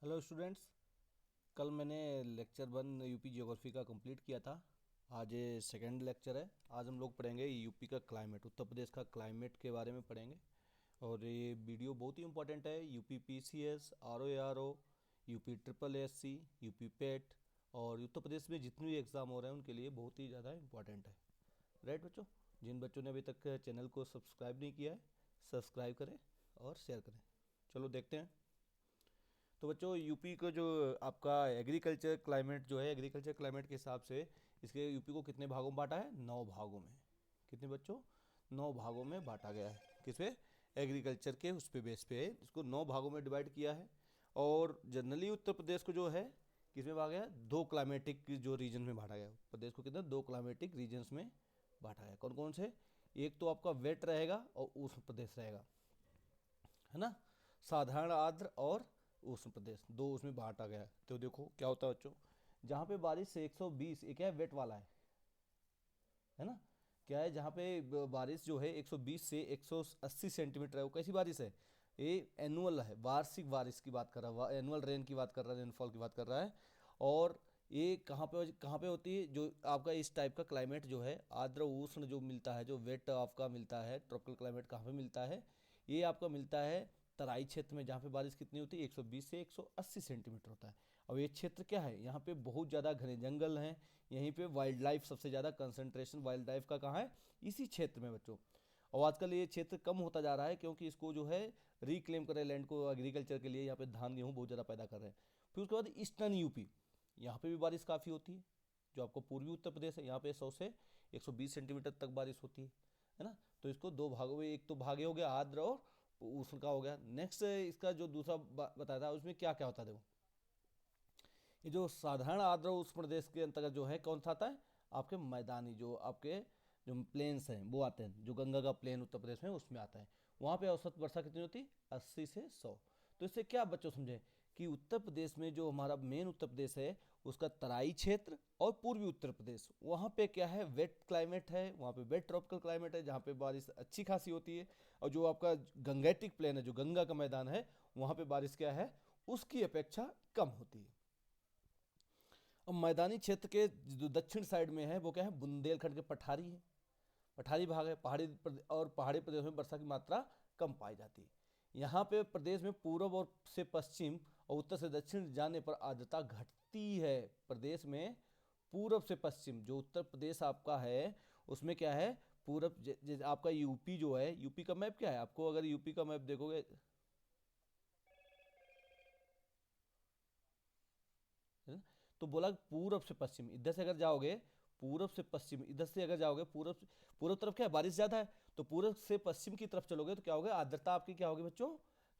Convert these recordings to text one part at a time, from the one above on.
Hello students. कल मैंने lecture 1 UP geography का कंप्लीट किया था। आज ये सेकंड लेक्चर है। आज हम लोग पढ़ेंगे यूपी का क्लाइमेट, उत्तर प्रदेश का क्लाइमेट के बारे में पढ़ेंगे। और ये वीडियो बहुत ही इंपॉर्टेंट है। UP PCS, RO, UP triple SC, UP PET और उत्तर प्रदेश में जितने भी एग्ज़ाम हो रहे हैं उनके लिए बहुत ही ज़्यादा इंपॉर्टेंट है। राइट बच्चों, जिन बच्चों ने अभी तक चैनल को सब्सक्राइब नहीं किया है, सब्सक्राइब करें और शेयर करें। चलो देखते हैं। तो बच्चों, यूपी का जो आपका एग्रीकल्चर क्लाइमेट जो है, एग्रीकल्चर क्लाइमेट के हिसाब से इसके यूपी को कितने भागों में बांटा है? 9 भागों में। कितने बच्चों? 9 भागों में बांटा गया है। किस पे? एग्रीकल्चर के उस पे बेस पे इसको 9 भागों में डिवाइड किया है। और जनरली उत्तर प्रदेश को जो है किस में बांटा गया है? 2 क्लाइमेटिक जो रीजन में बांटा गया है। प्रदेश को कितने? 2 क्लाइमेटिक रीजन्स में बांटा गया है। कौन कौन से? एक तो आपका वेट रहेगा और उष्ण प्रदेश रहेगा, है ना। साधारण आर्द्र और उष्ण प्रदेश, दो उसमें बांटा गया है। तो देखो क्या होता है बच्चों, जहाँ पे बारिश से 120, ये क्या है? वेट वाला है ना। क्या है? जहाँ पे बारिश जो है 120 से 180 सेंटीमीटर है, वो कैसी बारिश है? ये एनुअल है, वार्षिक बारिश की बात कर रहा है, एनुअल रेन की बात कर रहा है, रेनफॉल की बात कर रहा है। और ये कहाँ पे होती है? जो आपका इस टाइप का क्लाइमेट जो है, आर्द्र उष्ण जो मिलता है, जो वेट आपका मिलता है, ट्रॉपिकल क्लाइमेट कहाँ पे मिलता है? ये आपका मिलता है तराई क्षेत्र में, जहाँ पे बारिश कितनी होती है? 120 से 180 सेंटीमीटर होता है। और ये क्षेत्र क्या है? यहाँ पे बहुत ज़्यादा घने जंगल हैं। यहीं पे वाइल्ड लाइफ सबसे ज़्यादा कंसंट्रेशन वाइल्ड लाइफ का कहाँ है? इसी क्षेत्र में बच्चों। और आजकल ये क्षेत्र कम होता जा रहा है, क्योंकि इसको जो है रिक्लेम कर रहे हैं लैंड को एग्रीकल्चर के लिए। यहाँ पे धान गेहूँ बहुत ज़्यादा पैदा कर रहे हैं। फिर उसके बाद ईस्टर्न यूपी, यहाँ पे भी बारिश काफ़ी होती है। जो आपको पूर्वी उत्तर प्रदेश है, यहाँ पे 100 से 120 सेंटीमीटर तक बारिश होती है ना। तो इसको 2 भागों में, एक तो भागे हो गया आर्द्र और उष्ण का हो गया। नेक्स्ट इसका जो दूसरा बताया था उसमें क्या क्या होता है देखो। ये जो साधारण आर्द्र उष्ण प्रदेश के अंतर्गत जो है कौन सा आता है? आपके मैदानी, जो आपके जो प्लेन्स हैं वो आते हैं। जो गंगा का प्लेन उत्तर प्रदेश में उसमें आता है। वहाँ पे औसत वर्षा कितनी होती है? 80 से 100। तो इससे क्या बच्चों समझे कि उत्तर प्रदेश में जो हमारा मेन उत्तर प्रदेश है, उसका तराई क्षेत्र और पूर्वी उत्तर प्रदेश, वहाँ पे क्या है? वेट क्लाइमेट है, वहाँ पे वेट ट्रॉपिकल क्लाइमेट है, जहाँ पे बारिश अच्छी खासी होती है। और जो आपका गंगेटिक प्लेन है, जो गंगा का मैदान है, वहाँ पे बारिश क्या है? उसकी अपेक्षा कम होती है। अब मैदानी क्षेत्र के जो दक्षिण साइड में है वो क्या है? बुंदेलखंड के पठारी है, पठारी भाग है। और पहाड़ी प्रदेश में वर्षा की मात्रा कम पाई जाती है। यहाँ पे प्रदेश में पूर्व और से पश्चिम और उत्तर से दक्षिण जाने पर आर्द्रता घटती है। प्रदेश में पूर्व से पश्चिम, जो उत्तर प्रदेश आपका है उसमें क्या है? पूरब आपका यूपी जो है, यूपी का मैप क्या है आपको? अगर यूपी का मैप देखोगे, है ना? तो बोला पूरब से पश्चिम, इधर से अगर जाओगे, पूरब से पश्चिम इधर से अगर जाओगे, पूरब तरफ क्या है? बारिश ज़्यादा है। तो पूरब से पश्चिम की तरफ चलोगे तो क्या होगा? आर्द्रता आपकी क्या होगी बच्चों?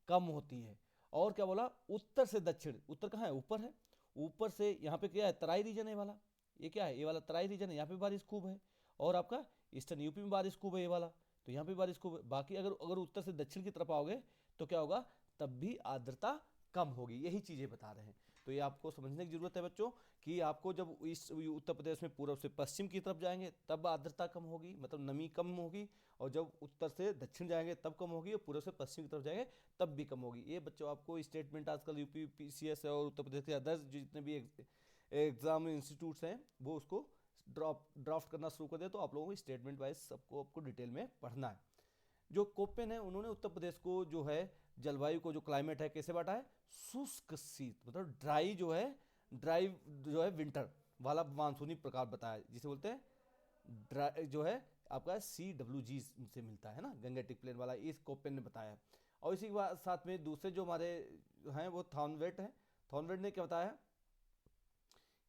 कम होती है। और क्या बोला? उत्तर से दक्षिण, उत्तर कहाँ है? ऊपर है। ऊपर से यहाँ पे क्या है? तराई रीजन है वाला। ये क्या है? ये वाला तराई रीजन है, यहाँ पे बारिश खूब है। और आपका ईस्टर्न यूपी में बारिश खूब है, ये वाला। तो यहाँ पे बारिश खूब है। बाकी अगर अगर उत्तर से दक्षिण की तरफ आओगे तो क्या होगा? तब भी आर्द्रता कम होगी। यही चीज़ें बता रहे हैं। तो ये आपको समझने की जरूरत है बच्चों, कि आपको जब इस उत्तर प्रदेश में पूर्व से पश्चिम की तरफ जाएंगे तब आर्द्रता कम होगी, मतलब नमी कम होगी। और जब उत्तर से दक्षिण जाएंगे तब कम होगी, और पूर्व से पश्चिम की तरफ जाएंगे तब भी कम होगी। ये बच्चों आपको स्टेटमेंट आजकल यूपी पीसीएस और उत्तर प्रदेश के अदर्स जितने भी एग्जाम इंस्टीट्यूट्स हैं वो उसको ड्राफ्ट करना शुरू कर दे। तो आप लोगों को स्टेटमेंट वाइज सबको आपको डिटेल में पढ़ना है। जो कोपेन है, उन्होंने उत्तर प्रदेश को जो है जलवायु को, जो क्लाइमेट है, कैसे बांटा है? शुष्क शीत, मतलब ड्राई जो है, ड्राई जो है विंटर वाला मानसूनी प्रकार बताया, जिसे बोलते हैं ड्राई जो है आपका CWG से मिलता है ना, गंगेटिक प्लेन वाला। इस कोपेन ने बताया है। और इसी के बाद साथ में दूसरे जो हमारे हैं वो थॉर्नवेट है। थॉर्नवेट ने क्या बताया?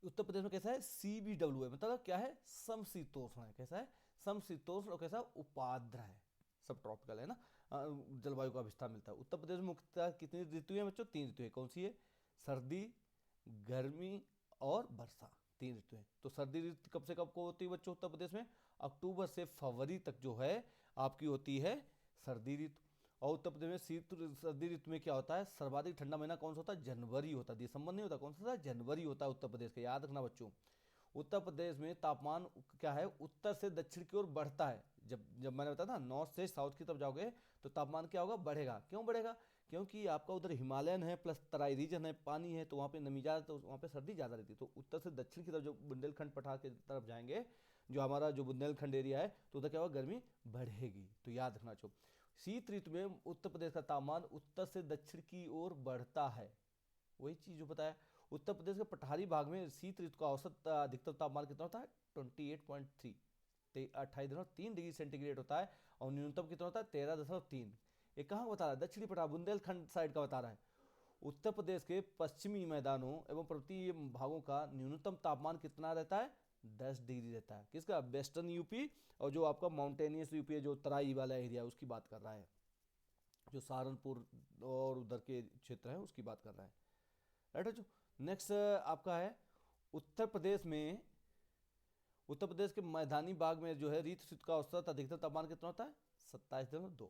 उत्तर प्रदेश में कैसा है? CBW है, मतलब क्या है? समशीतोष्ण है। कैसा है? समशीतोष्ण। और कैसा? उपाद्र है, सब ट्रॉपिकल है ना। जलवायु का विस्तार मिलता है। उत्तर प्रदेश में मुख्यतः कितनी ऋतु है बच्चों? 3 ऋतु है। कौन सी है? सर्दी, गर्मी और वर्षा, 3 ऋतु है। तो सर्दी ऋतु कब से कब को होती है बच्चों उत्तर प्रदेश में? अक्टूबर से फरवरी तक जो है आपकी होती है सर्दी ऋतु। और उत्तर प्रदेश में सर्दी ऋतु में क्या होता है? सर्वाधिक ठंडा महीना कौन सा होता है? जनवरी होता है, दिसंबर नहीं होता। कौन सा होता है? जनवरी होता है उत्तर प्रदेश का, याद रखना बच्चों। उत्तर प्रदेश में तापमान क्या है? उत्तर से दक्षिण की ओर बढ़ता है। जब जब मैंने बताया था नॉर्थ से साउथ की तरफ जाओगे तो तापमान क्या होगा? बढ़ेगा। क्यों बढ़ेगा? क्योंकि आपका उधर हिमालयन है प्लस तराई रीजन है, पानी है, तो वहाँ पे नमी ज़्यादा, तो वहाँ पे सर्दी ज़्यादा रहती है। तो उत्तर से दक्षिण की तरफ जो बुंदेलखंड पठार के तरफ जाएंगे, जो हमारा जो बुंदेलखंड एरिया है, तो उधर क्या होगा, गर्मी बढ़ेगी। तो याद रखना चाहिए, शीत ऋतु में उत्तर प्रदेश का तापमान उत्तर से दक्षिण की ओर बढ़ता है। वही चीज़ जो बताया, उत्तर प्रदेश के पठारी भाग में शीत ऋतु का औसत अधिकतम तापमान कितना होता है, 28.3, 28.3 डिग्री सेंटीग्रेड होता है। और न्यूनतम कितना होता है, 13.3। ये कहाँ बता रहा है, दक्षिणी पठार बुंदेलखंड साइड का बता रहा है। उत्तर प्रदेश के पश्चिमी मैदानों एवं पर्वतीय भागों का न्यूनतम तापमान कितना रहता है, 10 डिग्री रहता है। किसका, वेस्टर्न यूपी, और जो आपका माउंटेनियस यूपी है, जो तराई वाला एरिया, उसकी बात कर रहा है, जो सहारनपुर और उधर के क्षेत्र है उसकी बात कर रहा है। राइट है। जो नेक्स्ट आपका है, उत्तर प्रदेश में, उत्तर प्रदेश के मैदानी भाग में जो है ऋतु ऋतु का औसत अधिकतम तापमान कितना होता है, 27.2।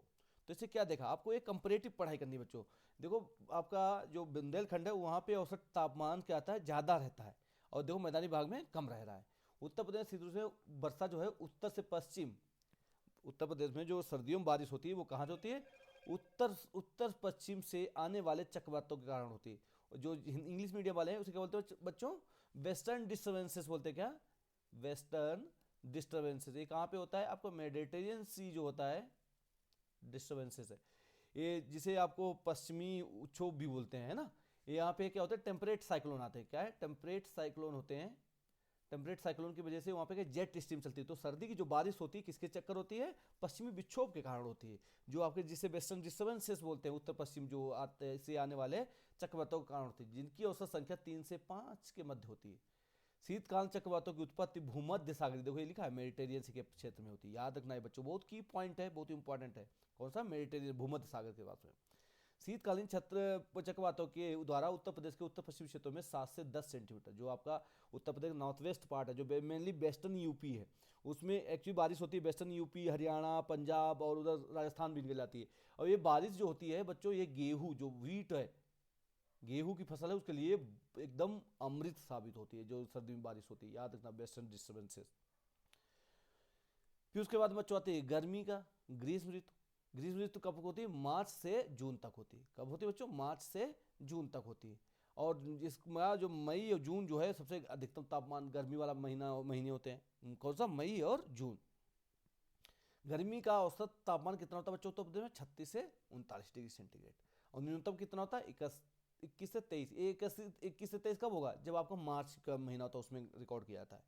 तो इससे क्या देखा, आपको एक कंपैरेटिव पढ़ाई करनी है बच्चों। देखो आपका जो बुंदेलखंड है वहाँ पे औसत तापमान क्या आता है, ज़्यादा रहता है, और देखो मैदानी भाग में कम रह रहा है। उत्तर प्रदेश ऋतु से वर्षा जो है उत्तर से पश्चिम, उत्तर प्रदेश में जो सर्दियों में बारिश होती है वो कहाँ से होती है, उत्तर उत्तर पश्चिम से आने वाले चक्रवातों के कारण होती है। जो इंग्लिश मीडियम वाले हैं उसे क्या बोलते हैं बच्चों, वेस्टर्न डिस्टर्बेंसेस बोलते हैं। क्या, वेस्टर्न डिस्टर्बेंसेस। ये कहाँ पे होता है, आपको मेडिटेरियन सी जो होता है डिस्टर्बेंसेस है ये, जिसे आपको पश्चिमी क्षोभ भी बोलते हैं, है ना। ये यहाँ पे क्या होता है, टेम्परेट साइक्लोन आते हैं। क्या है, टेम्परेट साइक्लोन होते हैं। टेम्परेट साइक्लोन की वजह से वहाँ पे जेट स्ट्रीम चलती है। तो सर्दी की जो बारिश होती है किसके चक्कर होती है, पश्चिमी विक्षोभ के कारण होती है, जो आपके जिसे वेस्टर्न डिस्टर्बेंसेस बोलते हैं, उत्तर पश्चिम जो आते से आने वाले चक्रवातों के कारण होती है, जिनकी औसत संख्या 3 से 5 के मध्य होती है। शीतकाल चक्रवातों की उत्पत्ति भूमध्य सागर, देखो ये लिखा है मेडिटेरियन सी के क्षेत्र में होती है। याद रखना है बच्चों, बहुत की पॉइंट है, बहुत इंपॉर्टेंट है। कौन सा, मेडिटेरियन, भूमध्य सागर के पास में। शीतकालीन छत्र चक्रवातों के द्वारा उत्तर प्रदेश के उत्तर पश्चिमी क्षेत्रों में 7 से 10 सेंटीमीटर, जो आपका Uttar Pradesh north west part है, जो मेनली वेस्टर्न यूपी है, उसमें एक्चुअली बारिश होती है। वेस्टर्न यूपी, हरियाणा, पंजाब और उधर राजस्थान भी निकल जाती है। और ये बारिश जो होती है बच्चों, ये गेहूँ जो व्हीट है, गेहूं की फसल है, उसके लिए एकदम अमृत साबित होती है जो सर्दी में बारिश होती है। याद रखना, वेस्टर्न डिस्टर्बेंसेस। फिर उसके बाद बच्चों आती है गर्मी का, ग्रीष्म ऋतु। ग्रीष्म ऋतु कब होती है, मार्च से जून तक होती है। कब होती है बच्चों, मार्च से जून तक होती है। और इसमें जो मई और जून जो है सबसे अधिकतम तापमान गर्मी वाला महीने होते हैं। कौन सा, मई और जून। गर्मी का औसत तापमान कितना होता है बच्चों उत्तर प्रदेश में, 36 से 39 डिग्री सेंटीग्रेड। और न्यूनतम कितना होता है, 21 से 23 कब होगा, जब आपका मार्च का महीना होता है उसमें रिकॉर्ड किया जाता है।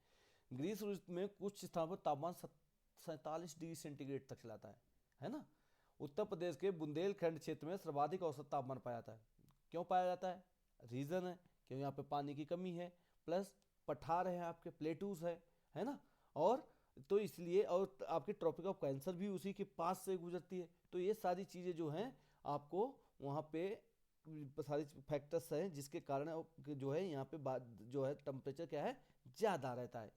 ग्रीष्म ऋतु में कुछ स्थानों पर तापमान 47 डिग्री सेंटीग्रेड तक चलाता है ना। उत्तर प्रदेश के बुंदेलखंड क्षेत्र में सर्वाधिक औसत तापमान पाया जाता है। क्यों पाया जाता है, रीजन है क्यों, यहाँ पे पानी की कमी है, प्लस पठार है, आपके प्लेटूज है ना। और तो इसलिए, और आपकी ट्रॉपिक ऑफ कैंसर भी उसी के पास से गुजरती है। तो ये सारी चीज़ें जो हैं आपको वहाँ पे सारी फैक्टर्स हैं जिसके कारण जो है यहाँ पे जो है टेम्परेचर क्या है, ज़्यादा रहता है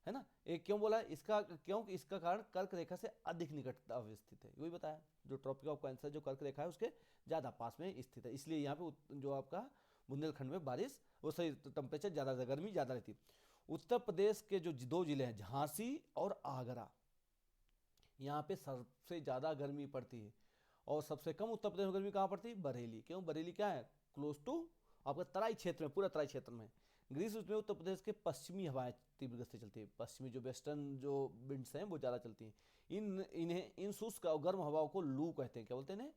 ना। एक क्यों बोला इसका, क्योंकि इसका कारण कर्क रेखा से अधिक निकट अवस्थित है। वही बताया, जो ट्रॉपिक ऑफ कैंसर जो कर्क रेखा है उसके ज़्यादा पास में स्थित है, इसलिए यहाँ पे जो आपका बुंदेलखंड में बारिश वो सही टेम्परेचर ज़्यादा रहता है, गर्मी ज़्यादा रहती है। उत्तर प्रदेश के जो 2 जिले हैं, झांसी और आगरा, यहाँ पे सबसे ज़्यादा गर्मी पड़ती है। और सबसे कम उत्तर प्रदेश में गर्मी कहाँ पड़ती है, बरेली। क्यों, बरेली क्या है, क्लोज टू आपका तराई क्षेत्र में, पूरा तराई क्षेत्र में। ग्रीष्म ऋतु में उत्तर प्रदेश के पश्चिमी हवाएं तीव्र गति से चलती है। पश्चिमी जो वेस्टर्न जो विंड्स हैं वो ज़्यादा चलती हैं। इन शुष्क और गर्म हवाओं को लू कहते हैं। क्या बोलते हैं,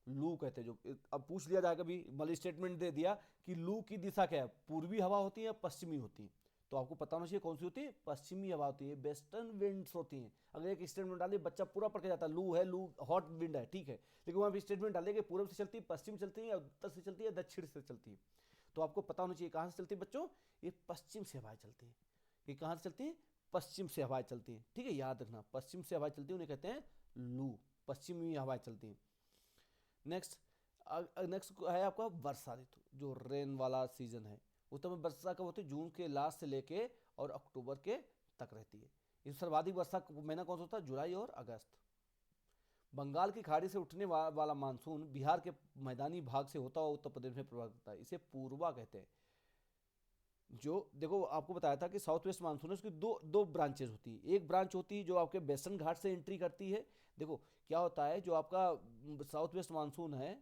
लू कहते हैं। जो अब पूछ लिया जाए कभी, मतलब स्टेटमेंट दे दिया कि लू की दिशा क्या है, पूर्वी हवा होती है या पश्चिमी होती है, तो आपको पता होना चाहिए कौन सी होती है, पश्चिमी हवा होती है, वेस्टर्न विंड्स होती हैं। अगर एक स्टेटमेंट डालिए बच्चा पूरा पढ़ के जाता है, लू है, लू हॉट विंड है, ठीक है, लेकिन वहाँ भी स्टेटमेंट डालिए पूर्व से चलती है, पश्चिम चलती है, उत्तर से चलती है, दक्षिण से चलती है। तो आपको पता होना चाहिए कहाँ से चलती है बच्चों, ये पश्चिम से हवाएं चलती हैं। ये कहाँ से चलती है, पश्चिम से हवाएं चलती हैं, ठीक है, याद रखना, पश्चिम से हवाएं चलती है उन्हें कहते हैं लू, पश्चिमी हवाएं चलती हैं। नेक्स्ट है आपका वर्षा ऋतु, जो रेन वाला सीजन है। उत्तर में वर्षा कब होती है, जून के लास्ट से लेके और अक्टूबर के तक रहती है। इस सर्वाधिक वर्षा महीना कौन सा होता है, जुलाई और अगस्त। बंगाल की खाड़ी से उठने वाला मानसून बिहार के मैदानी भाग से होता हुआ उत्तर प्रदेश में प्रभावित होता है। इसे पूर्वा कहते हैं। जो देखो आपको बताया था कि साउथ वेस्ट मानसून है, उसकी दो ब्रांचेज होती है। एक ब्रांच होती है जो आपके वेस्टर्न घाट से एंट्री करती है। देखो क्या होता है, जो आपका साउथ वेस्ट मानसून है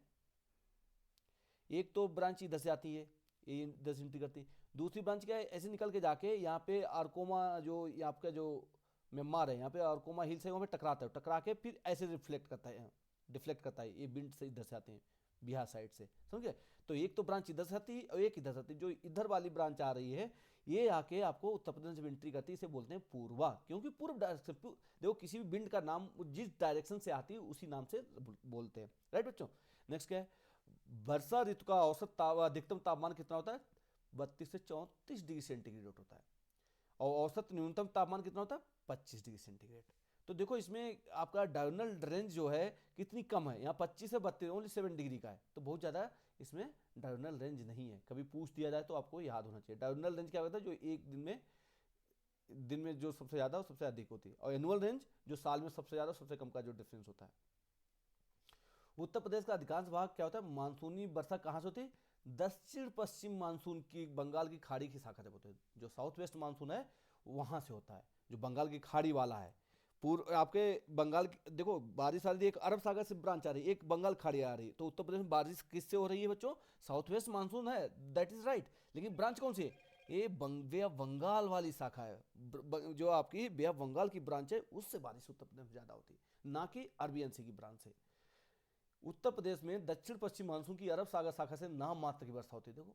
एक तो ब्रांच इधर से आती है, ये इधर से एंट्री करती है। दूसरी ब्रांच क्या है, ऐसे निकल के जाके यहाँ पे आर्कोमा जो ये आपका जो म्यांमार है, यहाँ पे आर्कोमा हिल्स है, वहाँ पे टकराता है, टकरा के फिर ऐसे रिफ्लेक्ट करता है, डिफ्लेक्ट करता है, ये विंड से इधर से आते हैं बिहार साइड से, समझे। तो एक तो ब्रांच इधर से आती है और एक इधर से आती है। जो इधर वाली ब्रांच आ रही है ये आके आपको उत्तर प्रदेश में एंट्री करती है, इसे बोलते हैं पूर्वा, क्योंकि पूर्व डायरेक्शन। देखो किसी भी विंड का नाम जिस डायरेक्शन से आती है उसी नाम से बोलते हैं, राइट बच्चों। नेक्स्ट क्या है, वर्षा ऋतु का औसत अधिकतम तापमान कितना होता है, 32 से 34 डिग्री सेंटीग्रेड होता है, और औसत न्यूनतम तापमान कितना होता है, 25 डिग्री सेंटीग्रेड। तो देखो इसमें आपका डायगोनल रेंज जो है कितनी कम है, यहाँ 25 से 32 ओनली 7 डिग्री का है, तो बहुत ज़्यादा इसमें डायगोनल रेंज नहीं है। कभी पूछ दिया जाए तो आपको याद होना चाहिए। डायगोनल रेंज क्या होता है, जो एक दिन में जो सबसे ज़्यादा और सबसे अधिक होती है, और एनुअल रेंज जो साल में सबसे ज़्यादा और सबसे कम का जो डिफरेंस होता है। उत्तर प्रदेश का अधिकांश भाग क्या होता है, मानसूनी वर्षा कहाँ से होती है, दक्षिण पश्चिम मानसून की बंगाल की खाड़ी की शाखा से होती है। जो साउथ वेस्ट मानसून है वहाँ से होता है, जो बंगाल की खाड़ी वाला है। पूर्व आपके बंगाल की देखो बारिश आ रही है, एक अरब सागर से ब्रांच आ रही है, एक बंगाल खाड़ी आ रही है, तो उत्तर प्रदेश में बारिश किससे हो रही है बच्चों, साउथ वेस्ट मानसून है, दैट इज राइट। लेकिन ब्रांच कौन सी है, ये बे ऑफ बंगाल वाली शाखा है। जो आपकी बे ऑफ बंगाल की ब्रांच है उससे बारिश उत्तर प्रदेश में ज्यादा होती है, ना कि अरबियन सी की ब्रांच से। उत्तर प्रदेश में दक्षिण पश्चिम मानसून की अरब सागर शाखा से नाम मात्र की वर्षा होती है। देखो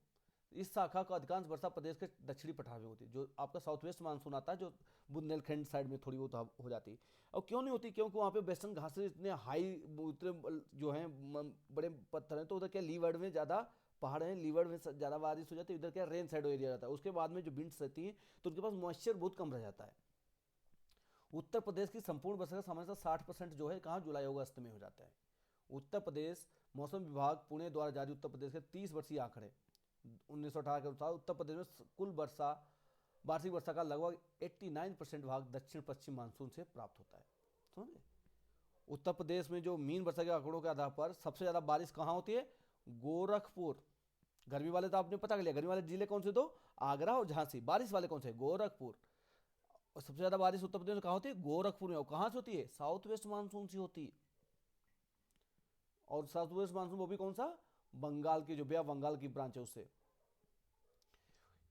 इस शाखा का अधिकांश वर्षा प्रदेश के दक्षिणी पठार में होती है। जो आपका साउथ वेस्ट मानसून आता है जो बुंदेलखंड साइड में थोड़ी बहुत हो जाती है। और क्यों नहीं होती, क्योंकि वहाँ पे वेस्टर्न घासें इतने हाई उतने जो हैं बड़े पत्थर हैं, तो उधर क्या लीवर्ड में ज़्यादा पहाड़ हैं, लीवर्ड में ज़्यादा बारिश हो जाती है, इधर क्या रेन साइड एरिया रहता है। उसके बाद में जो विंड्स रहती हैं तो उनके पास मॉइस्चर बहुत कम रह जाता है। उत्तर प्रदेश की संपूर्ण वर्षा का सामान्यतः 60% जो है कहाँ, जुलाई अगस्त में हो जाता है। उत्तर प्रदेश मौसम विभाग पुणे द्वारा जारी उत्तर प्रदेश के 30 वर्षीय आंकड़े 1918 के अनुसार उत्तर प्रदेश में कुल वर्षा वार्षिक वर्षा का लगभग 89% भाग दक्षिण पश्चिम मानसून से प्राप्त होता है, समझे। उत्तर प्रदेश में जो मीन वर्षा के आंकड़ों के आधार पर सबसे ज़्यादा बारिश कहाँ होती है, गोरखपुर। गर्मी वाले तो आपने पता कर लिया, गर्मी वाले जिले कौन से दो, आगरा और झांसी। बारिश वाले कौन से, गोरखपुर। और सबसे ज़्यादा बारिश उत्तर प्रदेश में कहाँ होती है, गोरखपुर में। और कहाँ से होती है, साउथ वेस्ट मानसून से होती है। और साउथ वेस्ट मानसून वो भी कौन सा, बंगाल की जो बे ऑफ बंगाल की ब्रांच है उससे।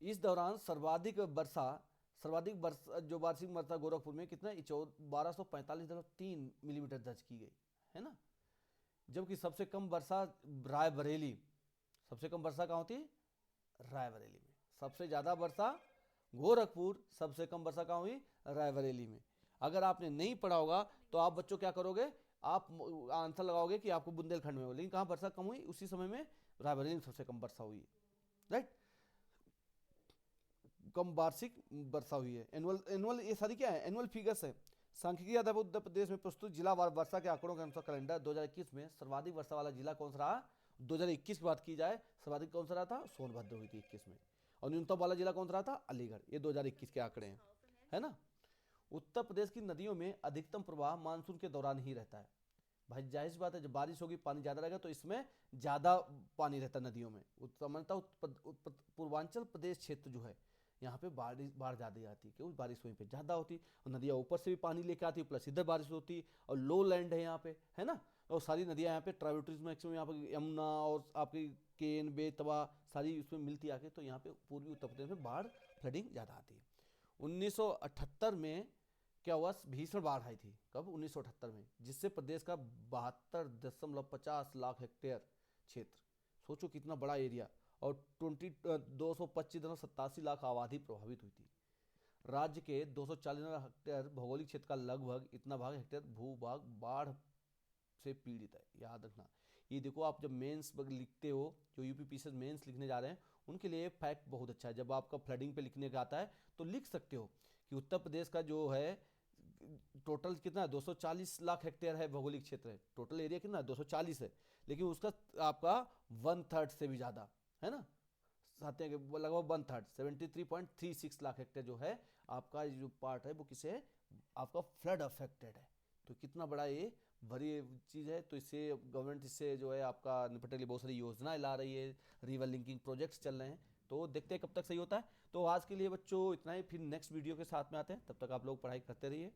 इस दौरान सर्वाधिक वर्षा जो वार्षिक वर्षा गोरखपुर में कितना 1245.3 मिलीमीटर दर्ज की गई है ना। जबकि सबसे कम वर्षा रायबरेली, सबसे कम वर्षा कहाँ होती है, रायबरेली में। सबसे ज़्यादा वर्षा गोरखपुर, सबसे कम वर्षा कहाँ हुई, रायबरेली में। अगर आपने नहीं पढ़ा होगा तो आप बच्चों क्या करोगे, आप आंसर लगाओगे कि आपको बुंदेलखंड में हो, लेकिन कहाँ वर्षा कम हुई, उसी समय में रायबरेली में सबसे कम वर्षा हुई, राइट। कम वार्षिक वर्षा हुई है। एनुअल एनुअल ये सारी क्या है, एनुअल फिगर्स है। सांख्यिकी आधार पर उत्तर प्रदेश में प्रस्तुत जिला वार वर्षा के आंकड़ों के अनुसार कैलेंडर 2021 में सर्वाधिक वर्षा वाला जिला कौन सा रहा, 2021 की बात की जाए सर्वाधिक कौन सा रहा था, सोनभद्र हुई थी 21 में। और न्यूनतम वाला जिला कौन सा रहा था, अलीगढ़। ये 2021 के आंकड़े हैं, है ना। उत्तर प्रदेश की नदियों में अधिकतम प्रवाह मानसून के दौरान ही रहता है। भाई जाहिर सी बात है, जब बारिश होगी पानी ज़्यादा रहेगा तो इसमें ज़्यादा पानी रहता है नदियों में। सामान्यतः पूर्वांचल प्रदेश क्षेत्र जो है यहाँ पे बाढ़ ज़्यादा आती है, क्योंकि बारिश वहीं पे ज़्यादा होती है और नदियाँ ऊपर से भी पानी लेके आती है, प्लस इधर बारिश होती है और लो लैंड है यहाँ पे, है ना। और सारी नदियाँ यहाँ पे ट्राइब्यूटरीज मैक्सिमम यहाँ पे यमुना और आपकी केन बेतवा सारी उसमें मिलती आके, तो यहाँ पे पूर्वी उत्तर प्रदेश में बाढ़ फ्लडिंग ज़्यादा आती है। 1978 में क्या हुआ, भीषण बाढ़ आई थी, कब, 1978 में, जिससे प्रदेश का 72.50 लाख हेक्टेयर क्षेत्र, सोचो कितना बड़ा एरिया, और 225.87 लाख आबादी प्रभावित हुई थी। राज्य के 240 हेक्टेयर भौगोलिक क्षेत्र का लगभग इतना भाग हेक्टेयर भूभाग बाढ़ से पीड़ित है, याद रखना। ये देखो आप जब मेंस लिखते हो, जो यूपीपीसीएस मेंस लिखने जा रहे हैं उनके लिए फैक्ट बहुत अच्छा है। जब आपका फ्लडिंग पे लिखने का आता है तो लिख सकते हो कि उत्तर प्रदेश का जो है टोटल कितना 240 लाख हेक्टेयर है भौगोलिक क्षेत्र है, टोटल एरिया कितना 240 है, लेकिन उसका आपका 1/3 से भी ज़्यादा है ना, चाहते हैं कि लगभग 1/3 73.36 लाख हेक्टेयर जो है आपका जो पार्ट है वो किसे है, आपका फ्लड अफेक्टेड है। तो कितना बड़ा ये बड़ी चीज़ है। तो इससे गवर्नमेंट इससे जो है आपका निपटने के लिए बहुत सारी योजनाएं ला रही है, रिवर लिंकिंग प्रोजेक्ट्स चल रहे हैं, तो देखते हैं कब तक सही होता है। तो आज के लिए बच्चों इतना ही, फिर नेक्स्ट वीडियो के साथ में आते हैं, तब तक आप लोग पढ़ाई करते रहिए।